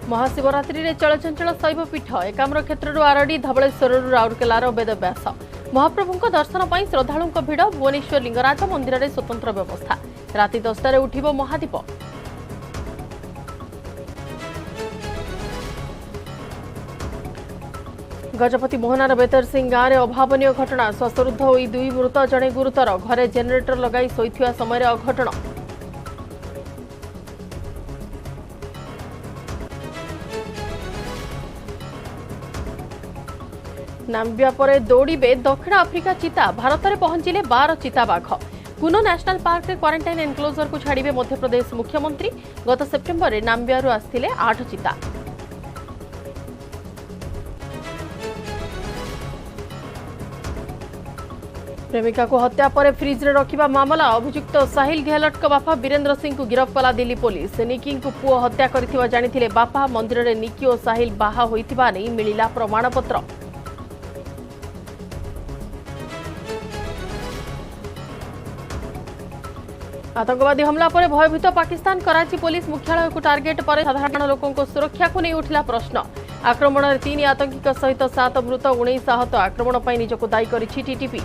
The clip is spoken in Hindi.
महाशिवरात्रि में चलचंचल शैवपीठ एकाम्र क्षेत्र आरडी धवलेश्वर राउरकेलार वेदव्यास महाप्रभु दर्शन पर श्रद्धालुं भिड़ भुवनेश्वर लिंगराज मंदिर में स्वतंत्र व्यवस्था राति 10टार उठिब महादीप। गजपति मोहनार बेतर सिंह गाँव में अभावन घटना श्वासरुद्ध होई दुई मृत जड़े गुरुतर घरे जेनेटर लगाई शोइथिबा समय अघटन। नाम्बिया पर दौड़े दक्षिण आफ्रिका चीता भारत में पहुंचिले 12 चीता बाघ कुनो नेशनल पार्क में क्वारंटाइन एनक्लोजर को छाड़े मध्यप्रदेश मुख्यमंत्री गत सेप्टेम्बर में नाम्बियारू आसथिले 8 चीता। प्रेमिका को हत्या पर फ्रिज रे रखिबा मामला अभियुक्त साहिल गेहलट का बापा वीरेंद्र सिंह को गिरफ्त कला दिल्ली पुलिस। निकी को पुओ हत्या करथिबा जानिथिले बापा मंदिर रे निकी और साहिल बाहा होइथिबा नै मिलिला प्रमाणपत्र। आतंकवादी हमला पर भयभीत पाकिस्तान कराची पुलिस मुख्यालय को टार्गेट पर साधारण लोकों को सुरक्षा को नहीं उठिला प्रश्न। आक्रमण में 3 आतंकी सहित 7 मृत 19 आहत आक्रमण पर निजको दायी करिछि टीटीपी।